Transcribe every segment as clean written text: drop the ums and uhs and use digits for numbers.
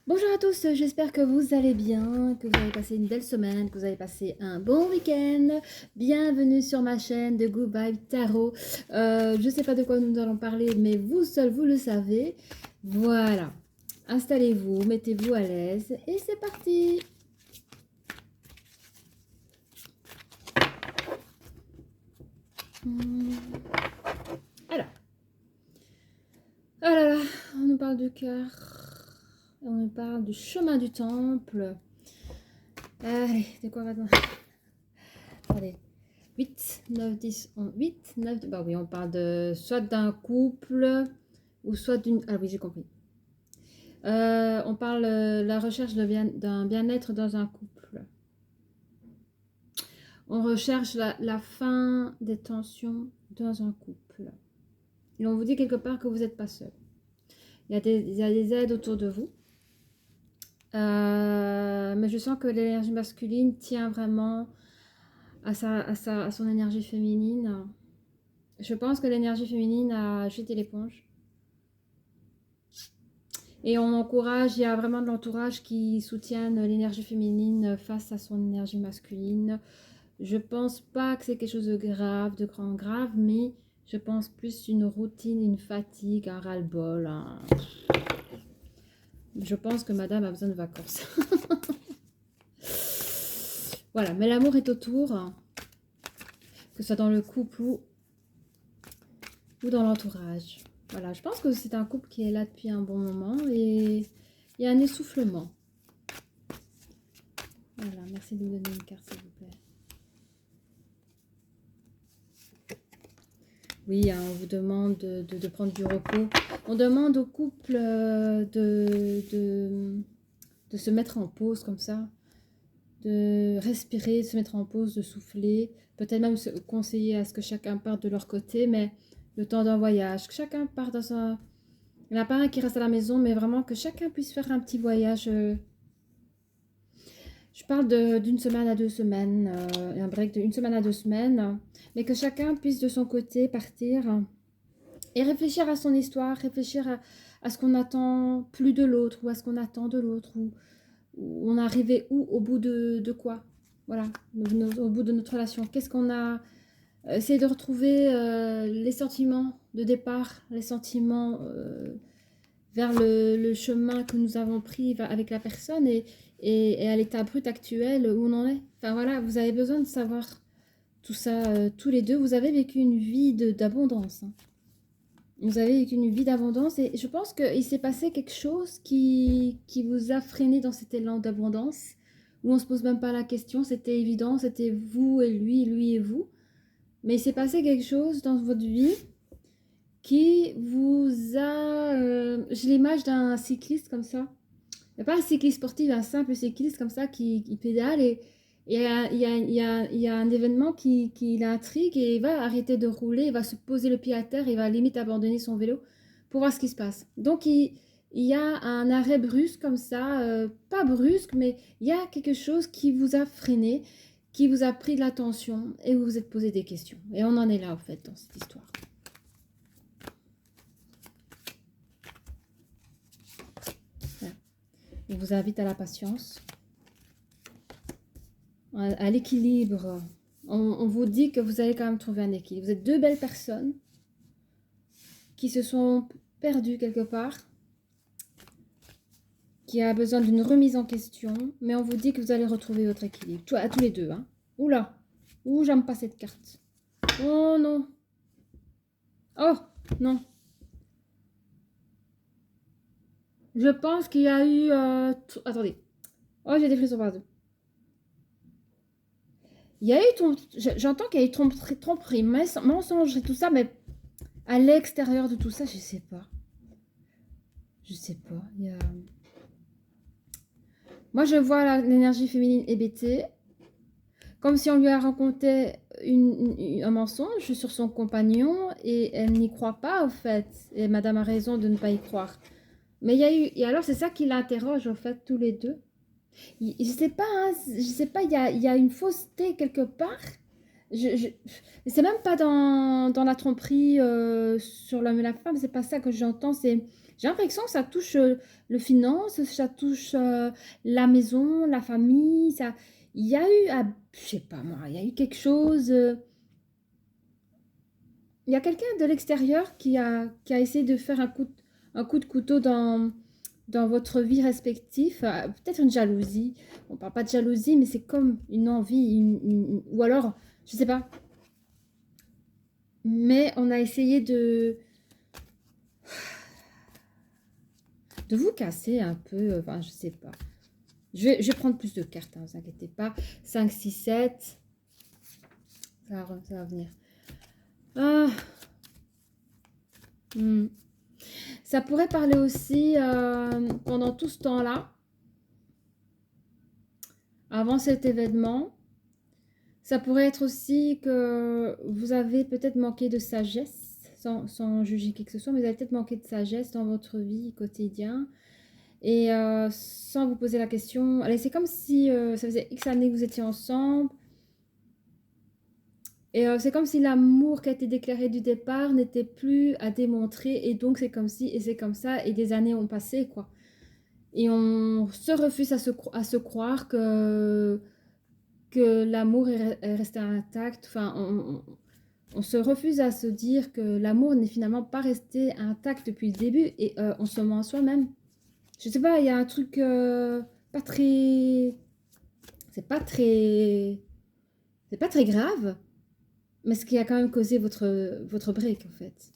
Bonjour à tous, j'espère que vous allez bien, que vous avez passé une belle semaine, que vous avez passé un bon week-end. Bienvenue sur ma chaîne de Good Vibe Tarot. Je ne sais pas de quoi nous allons parler, mais vous seul, vous le savez. Voilà, installez-vous, mettez-vous à l'aise et c'est parti. Alors, oh là là, on nous parle du cœur, on nous parle du chemin du temple. Allez, de quoi va-t-on? Attendez. 8, 9, 10, 11, 8, 9, bah oui, on parle de soit d'un couple ou soit d'une... Ah oui, j'ai compris. On parle de la recherche d'un bien-être dans un couple. On recherche la fin des tensions dans un couple. Et on vous dit quelque part que vous n'êtes pas seul. Il y a des aides autour de vous. Mais je sens que l'énergie masculine tient vraiment à son énergie féminine. Je pense que l'énergie féminine a jeté l'éponge. Et on encourage, il y a vraiment de l'entourage qui soutiennent l'énergie féminine face à son énergie masculine. Je pense pas que c'est quelque chose de grave, de grand grave, mais je pense plus une routine, une fatigue, un ras-le-bol. Je pense que madame a besoin de vacances. Voilà, mais l'amour est autour, que ce soit dans le couple ou dans l'entourage. Voilà, je pense que c'est un couple qui est là depuis un bon moment et il y a un essoufflement. Voilà, merci de me donner une carte s'il vous plaît. Oui, hein, on vous demande de prendre du repos. On demande au couple de se mettre en pause comme ça, de respirer, de se mettre en pause, de souffler. Peut-être même se conseiller à ce que chacun parte de leur côté, mais le temps d'un voyage, que chacun parte dans un... Il n'y en a pas un qui reste à la maison, mais vraiment que chacun puisse faire un petit voyage. Je parle d'une semaine à 2 semaines, un break d'une semaine à 2 semaines, mais que chacun puisse de son côté partir. Et réfléchir à son histoire, réfléchir à ce qu'on attend plus de l'autre, ou à ce qu'on attend de l'autre, ou on est arrivé où, au bout de quoi. Voilà, au bout de notre relation. Qu'est-ce qu'on a... Essayer de retrouver les sentiments de départ, les sentiments vers le chemin que nous avons pris avec la personne et à l'état brut actuel où on en est. Enfin voilà, vous avez besoin de savoir tout ça tous les deux. Vous avez vécu une vie d'abondance, hein. Vous avez eu une vie d'abondance et je pense qu'il s'est passé quelque chose qui vous a freiné dans cet élan d'abondance où on ne se pose même pas la question, c'était évident, c'était vous et lui et vous. Mais il s'est passé quelque chose dans votre vie qui vous a... j'ai l'image d'un cycliste comme ça. Il n'y a pas un cycliste sportif, un simple cycliste comme ça qui pédale et il y a un événement qui l'intrigue et il va arrêter de rouler, il va se poser le pied à terre, il va limite abandonner son vélo pour voir ce qui se passe. Donc il y a un arrêt brusque comme ça, pas brusque, mais il y a quelque chose qui vous a freiné, qui vous a pris de l'attention et vous vous êtes posé des questions. Et on en est là en fait dans cette histoire. Voilà. Je vous invite à la patience, à l'équilibre. On vous dit que vous allez quand même trouver un équilibre. Vous êtes deux belles personnes qui se sont perdues quelque part, qui a besoin d'une remise en question, mais on vous dit que vous allez retrouver votre équilibre. À tous les deux. Hein. Oula, j'aime pas cette carte. Oh non. Oh non. Je pense qu'il y a eu... Attendez. Oh, j'ai des frissons partout. Il y a eu j'entends qu'il y a eu tromperie, mensonge et tout ça, mais à l'extérieur de tout ça, je sais pas. Je sais pas. Moi, je vois l'énergie féminine hébétée, comme si on lui a raconté un mensonge sur son compagnon et elle n'y croit pas, au fait. Et madame a raison de ne pas y croire. Mais il y a eu... Et alors, c'est ça qui l'interroge, au fait, tous les deux. Je sais pas, hein, je sais pas, il y a une fausseté quelque part. C'est même pas dans la tromperie sur l'homme et la femme, c'est pas ça que j'entends, J'ai l'impression que ça touche le finance, ça touche la maison, la famille. Ça, il y a eu, je sais pas moi, il y a eu quelque chose. Il y a quelqu'un de l'extérieur qui a essayé de faire un coup de couteau dans votre vie respective. Peut-être une jalousie. On parle pas de jalousie, mais c'est comme une envie, ou alors, je sais pas. Mais on a essayé de vous casser un peu. Enfin, je sais pas. Je vais prendre plus de cartes, ne vous inquiétez pas. 5, 6, 7. Ça va venir. Ah. Ça pourrait parler aussi pendant tout ce temps-là, avant cet événement. Ça pourrait être aussi que vous avez peut-être manqué de sagesse, sans juger qui que ce soit, mais vous avez peut-être manqué de sagesse dans votre vie quotidienne. Et sans vous poser la question, allez, c'est comme si ça faisait X années que vous étiez ensemble. Et c'est comme si l'amour qui a été déclaré du départ n'était plus à démontrer. Et donc c'est comme si, et c'est comme ça, et des années ont passé, quoi. Et on se refuse à se croire que l'amour est resté intact. Enfin, on se refuse à se dire que l'amour n'est finalement pas resté intact depuis le début. Et on se ment à soi-même. Je sais pas, il y a un truc pas très... C'est pas très... C'est pas très grave, mais ce qui a quand même causé votre break, en fait.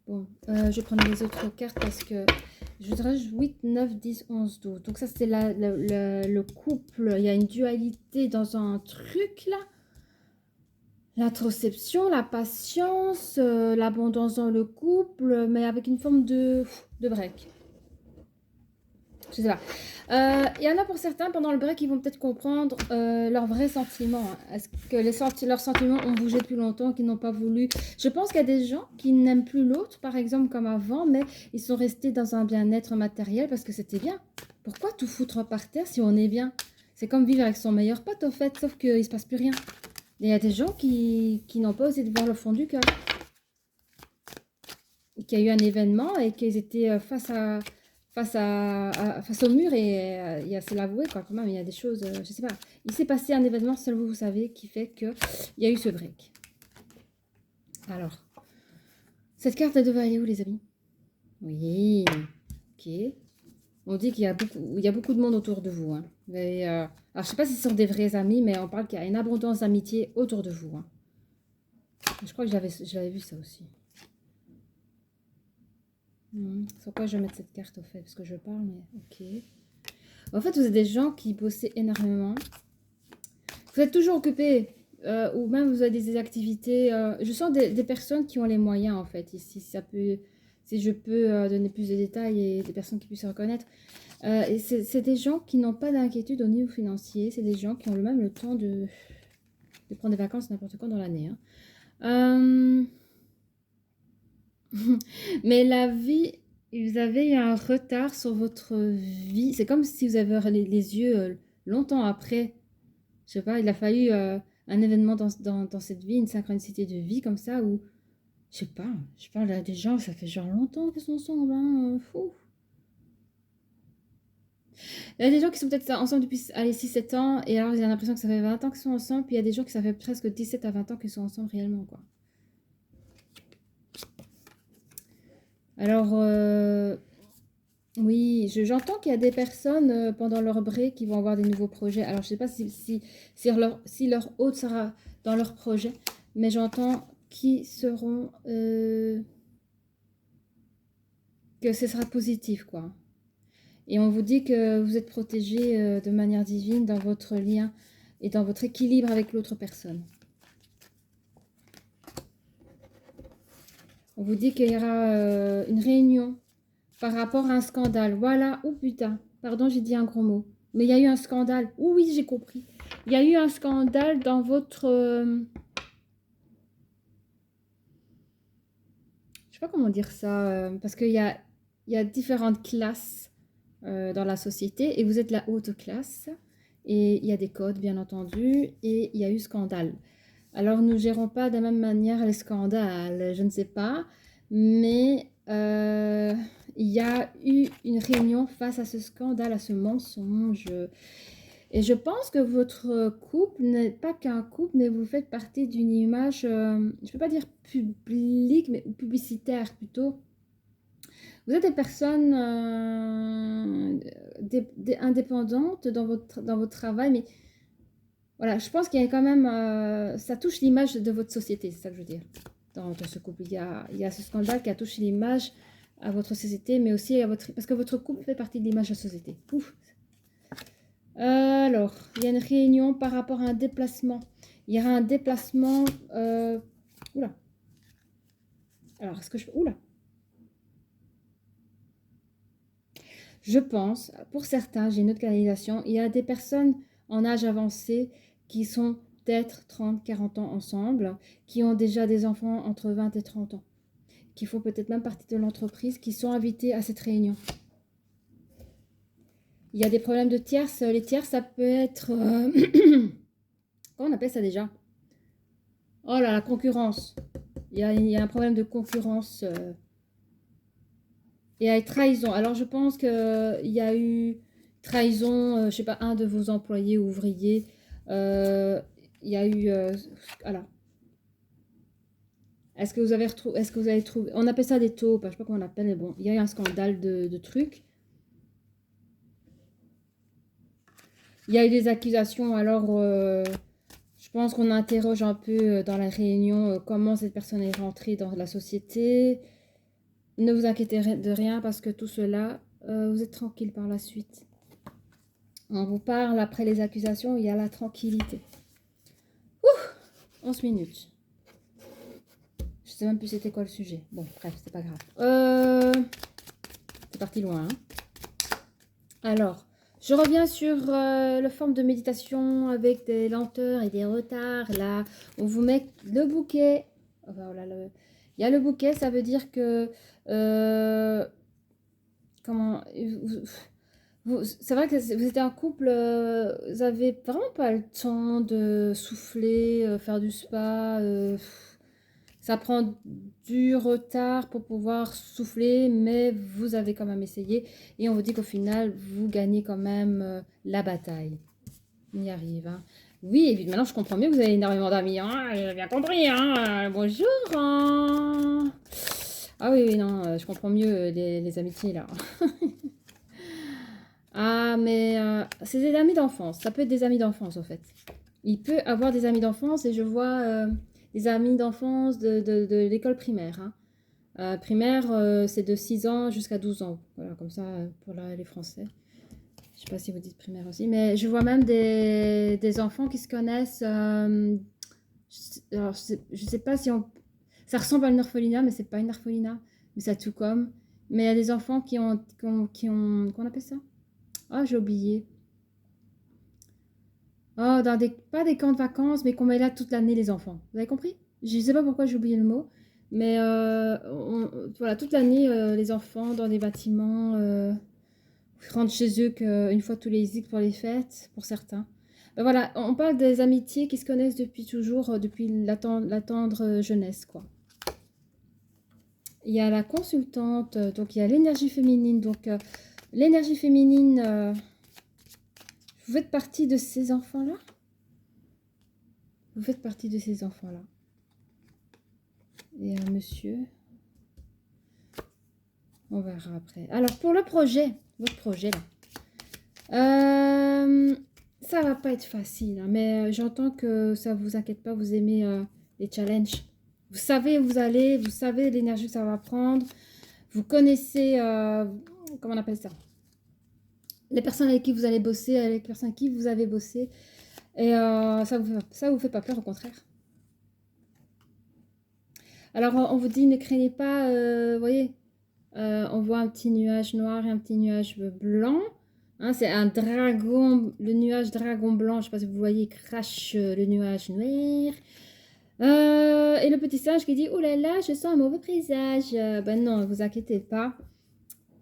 Bon, je vais prendre les autres cartes parce que je voudrais 8, 9, 10, 11, 12. Donc ça, c'est le couple. Il y a une dualité dans un truc, là. L'introspection, la patience, l'abondance dans le couple, mais avec une forme de break. Je sais pas. Il y en a pour certains, pendant le break, ils vont peut-être comprendre leurs vrais sentiments. Est-ce que leurs sentiments ont bougé depuis longtemps, qu'ils n'ont pas voulu. Je pense qu'il y a des gens qui n'aiment plus l'autre, par exemple, comme avant, mais ils sont restés dans un bien-être matériel parce que c'était bien. Pourquoi tout foutre par terre si on est bien? C'est comme vivre avec son meilleur pote, en fait, sauf qu'il ne se passe plus rien. Il y a des gens qui n'ont pas osé de voir le fond du cœur. Qu'il y a eu un événement et qu'ils étaient face au mur et il y a c'est l'avouer quoi quand même il y a des choses je sais pas il s'est passé un événement seul vous savez qui fait que il y a eu ce break. Alors cette carte elle devait aller où les amis? Oui, ok, on dit qu'il y a beaucoup de monde autour de vous hein. Mais, alors je sais pas si ce sont des vrais amis mais on parle qu'il y a une abondance d'amitié autour de vous hein. Je crois que j'avais vu ça aussi. Sur quoi je vais mettre cette carte au fait parce que je parle mais ok. En fait, vous êtes des gens qui bossaient énormément. Vous êtes toujours occupés ou même vous avez des activités. Je sens des personnes qui ont les moyens en fait. Ici, si je peux donner plus de détails et des personnes qui puissent se reconnaître. Et c'est des gens qui n'ont pas d'inquiétude au niveau financier. C'est des gens qui ont même le temps de prendre des vacances n'importe quand dans l'année. Hein. Mais la vie, vous avez un retard sur votre vie. C'est comme si vous avez les yeux longtemps après. Je sais pas, il a fallu un événement dans cette vie, une synchronicité de vie comme ça, où, je sais pas, je parle à des gens, ça fait genre longtemps qu'ils sont ensemble, hein, fou. Il y a des gens qui sont peut-être ensemble depuis, allez, 6-7 ans, et alors il a l'impression que ça fait 20 ans qu'ils sont ensemble, puis il y a des gens qui ça fait presque 17 à 20 ans qu'ils sont ensemble réellement, quoi. Alors, oui, j'entends qu'il y a des personnes pendant leur break qui vont avoir des nouveaux projets. Alors, je sais pas si leur hôte sera dans leur projet, mais j'entends qui seront... que ce sera positif, quoi. Et on vous dit que vous êtes protégé de manière divine dans votre lien et dans votre équilibre avec l'autre personne. On vous dit qu'il y aura une réunion par rapport à un scandale. Voilà, oh putain, pardon, j'ai dit un gros mot. Mais il y a eu un scandale. Oh, oui, j'ai compris. Il y a eu un scandale dans votre... je sais pas comment dire ça, parce qu'il y a différentes classes dans la société et vous êtes la haute classe et il y a des codes bien entendu et il y a eu scandale. Alors nous ne gérons pas de la même manière les scandales, je ne sais pas, mais euh, il y a eu une réunion face à ce scandale, à ce mensonge. Et je pense que votre couple n'est pas qu'un couple, mais vous faites partie d'une image, je ne peux pas dire publique, mais publicitaire plutôt. Vous êtes des personnes indépendantes dans votre travail, mais voilà, je pense qu'il y a quand même, ça touche l'image de votre société, c'est ça que je veux dire. Dans ce couple, il y a ce scandale qui a touché l'image à votre société, mais aussi à votre, parce que votre couple fait partie de l'image de la société. Ouf. Alors, il y a une réunion par rapport à un déplacement. Il y aura un déplacement. Oula. Alors, est-ce que je. Oula. Je pense, pour certains, j'ai une autre canalisation, il y a des personnes en âge avancé qui sont peut-être 30, 40 ans ensemble, qui ont déjà des enfants entre 20 et 30 ans, qui font peut-être même partie de l'entreprise, qui sont invités à cette réunion. Il y a des problèmes de tierces. Les tierces, ça peut être... comment on appelle ça déjà? Oh là, la concurrence. Il y a un problème de concurrence. Et à trahison. Alors, je pense qu'il y a eu trahison, je ne sais pas, un de vos employés ou ouvriers. Il y a eu... voilà. Est-ce que vous avez retrouvé... Est-ce que vous avez trouvé... On appelle ça des taupes, je ne sais pas comment on appelle, mais bon, il y a eu un scandale de trucs. Il y a eu des accusations, alors je pense qu'on interroge un peu dans la réunion comment cette personne est rentrée dans la société. Ne vous inquiétez de rien parce que tout cela, vous êtes tranquille par la suite. On vous parle après les accusations, il y a la tranquillité. Ouh, 11 minutes. Je sais même plus c'était quoi le sujet. Bon, bref, c'est pas grave. C'est parti loin. Hein. Alors, je reviens sur la forme de méditation avec des lenteurs et des retards. Là, on vous met le bouquet. Voilà, il y a le bouquet, ça veut dire que... comment... c'est vrai que vous êtes un couple, vous avez vraiment pas le temps de souffler, faire du spa. Ça prend du retard pour pouvoir souffler, mais vous avez quand même essayé. Et on vous dit qu'au final, vous gagnez quand même la bataille. On y arrive. Hein. Oui, et maintenant je comprends mieux que vous avez énormément d'amis. Hein. J'ai bien compris. Hein. Bonjour. Hein. Ah oui, oui, non, je comprends mieux les amitiés là. Ah, mais c'est des amis d'enfance. Ça peut être des amis d'enfance, en fait. Il peut avoir des amis d'enfance et je vois des amis d'enfance de l'école primaire. Hein. Primaire, c'est de 6 ans jusqu'à 12 ans. Voilà, comme ça, pour les Français. Je sais pas si vous dites primaire aussi. Mais je vois même des enfants qui se connaissent. Alors, je sais pas si on... Ça ressemble à une orphelinat, mais c'est pas une orphelinat. Mais ça tout comme. Mais il y a des enfants qui ont... Qu'on appelle ça? Ah, j'ai oublié. Oh, dans des, pas des camps de vacances, mais qu'on met là toute l'année les enfants. Vous avez compris? Je ne sais pas pourquoi j'ai oublié le mot. Mais voilà, toute l'année, les enfants dans des bâtiments rentrent chez eux qu'une fois tous les X pour les fêtes, pour certains. Ben voilà, on parle des amitiés qui se connaissent depuis toujours, depuis la tendre jeunesse, quoi. Il y a la consultante, donc il y a l'énergie féminine. Donc l'énergie féminine... Vous faites partie de ces enfants-là? Vous faites partie de ces enfants-là. Et un monsieur. On verra après. Alors, pour le projet, votre projet là. Ça va pas être facile, hein, mais j'entends que ça vous inquiète pas, vous aimez les challenges. Vous savez où vous allez, vous savez l'énergie que ça va prendre. Vous connaissez, comment on appelle ça? Les personnes avec qui vous allez bosser, avec les personnes avec qui vous avez bossé. Et ça vous fait pas peur, au contraire. Alors, on vous dit, ne craignez pas, vous voyez, on voit un petit nuage noir et un petit nuage blanc. Hein, c'est un dragon, le nuage dragon blanc, je ne sais pas si vous voyez, crache le nuage noir. Et le petit singe qui dit, oh là là, je sens un mauvais présage. Ben non, ne vous inquiétez pas.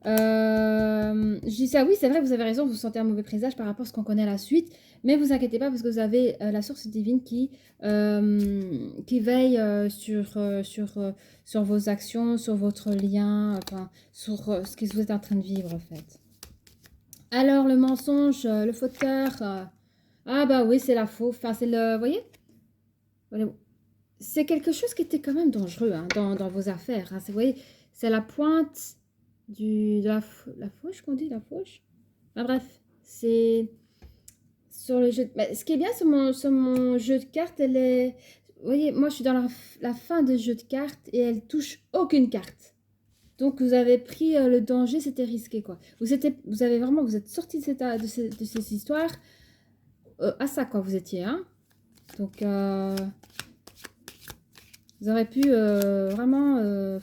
Je dis ça, oui, c'est vrai, vous avez raison, vous sentez un mauvais présage par rapport à ce qu'on connaît à la suite, mais vous inquiétez pas parce que vous avez la source divine qui veille sur vos actions, sur votre lien, enfin, sur ce que vous êtes en train de vivre en fait. Alors, le mensonge, le fauteur, ah bah oui, c'est la faux, enfin, c'est le, vous voyez? Voilà. C'est quelque chose qui était quand même dangereux hein, dans vos affaires. Hein. Vous voyez, c'est la pointe la fauche qu'on dit, la fauche. Ah, bref, c'est sur le jeu. Mais ce qui est bien sur mon jeu de cartes, elle est. Vous voyez, moi je suis dans la fin de jeu de cartes et elle touche aucune carte. Donc vous avez pris le danger, c'était risqué quoi. Vous avez vraiment, vous êtes sorti de ces histoires à ça quoi, vous étiez, hein. Donc vous aurez pu vraiment,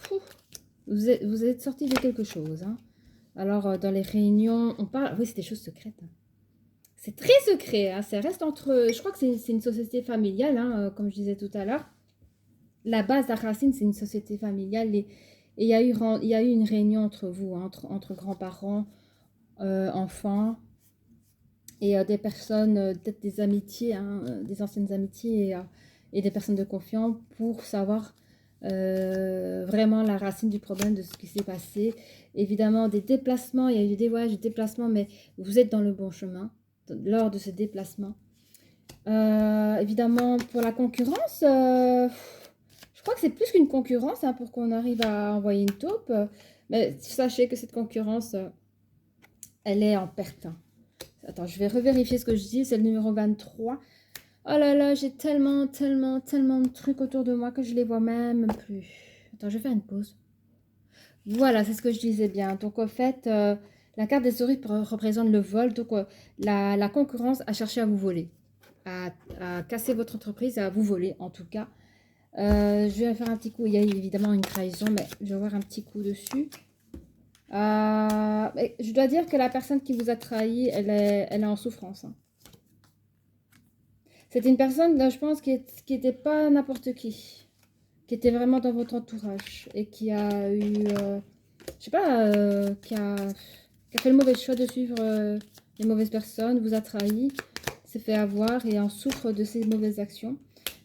vous êtes sorti de quelque chose, hein. Alors dans les réunions, on parle, oui c'est des choses secrètes. Hein. C'est très secret, hein. Ça reste entre, je crois que c'est une société familiale, hein, comme je disais tout à l'heure. La base, la racine, c'est une société familiale et il y a eu une réunion entre vous, hein, entre grands-parents, enfants et des personnes, peut-être des amitiés, hein, des anciennes amitiés et des personnes de confiance pour savoir vraiment la racine du problème de ce qui s'est passé. Évidemment, des déplacements, il y a eu des voyages, des déplacements, mais vous êtes dans le bon chemin lors de ces déplacements. Évidemment, pour la concurrence, je crois que c'est plus qu'une concurrence hein, pour qu'on arrive à envoyer une taupe. Mais sachez que cette concurrence, elle est en perte. Hein. Attends, je vais revérifier ce que je dis. C'est le numéro 23. Oh là là, j'ai tellement de trucs autour de moi que je les vois même plus. Attends, je vais faire une pause. Voilà, c'est ce que je disais bien. Donc, en fait, la carte des souris représente le vol. Donc, la concurrence a cherché à vous voler, à casser votre entreprise, à vous voler en tout cas. Je vais faire un petit coup. Il y a évidemment une trahison, mais je vais avoir un petit coup dessus. Je dois dire que la personne qui vous a trahi, elle est en souffrance. Hein. C'était une personne, je pense, qui n'était pas n'importe qui était vraiment dans votre entourage et qui a eu, je sais pas, qui a fait le mauvais choix de suivre les mauvaises personnes, vous a trahi, s'est fait avoir et en souffre de ses mauvaises actions.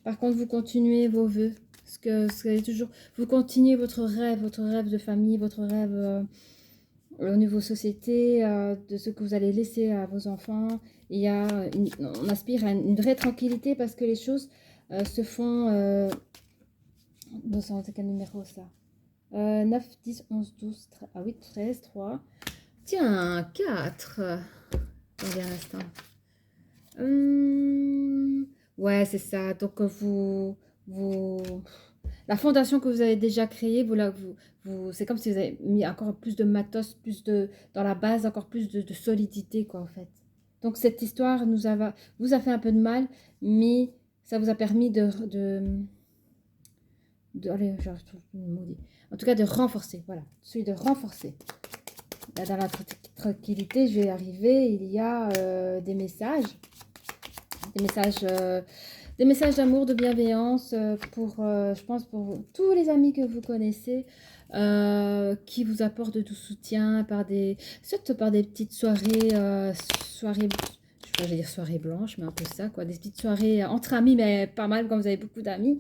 Par contre, vous continuez vos vœux, vous continuez votre rêve de famille, votre rêve au niveau société, de ce que vous allez laisser à vos enfants. On aspire à une vraie tranquillité parce que les choses se font. C'est quel numéro ça 9, 10, 11, 12, 13, ah oui, 13, 3. Tiens, 4. Attendez un instant. Ouais, c'est ça. Donc, la fondation que vous avez déjà créée, c'est comme si vous avez mis encore plus de matos, dans la base, encore plus de solidité, quoi, en fait. Donc, cette histoire vous a fait un peu de mal, mais ça vous a permis allez, je trouve le mot dit. En tout cas, de renforcer, voilà. Celui de renforcer. Là, dans la tranquillité, je vais arriver, il y a des messages. Des messages d'amour, de bienveillance je pense, pour tous les amis que vous connaissez, qui vous apportent du soutien surtout par des petites soirées, je vais dire soirées blanches, mais un peu ça, quoi. Des petites soirées entre amis, mais pas mal quand vous avez beaucoup d'amis.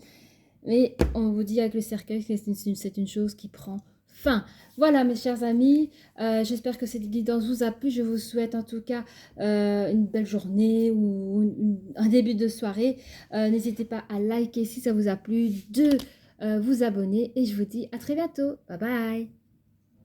Mais on vous dit avec le cercueil que c'est une chose qui prend fin. Voilà mes chers amis, j'espère que cette guidance vous a plu. Je vous souhaite en tout cas une belle journée ou un début de soirée. N'hésitez pas à liker si ça vous a plu, de vous abonner et je vous dis à très bientôt. Bye bye.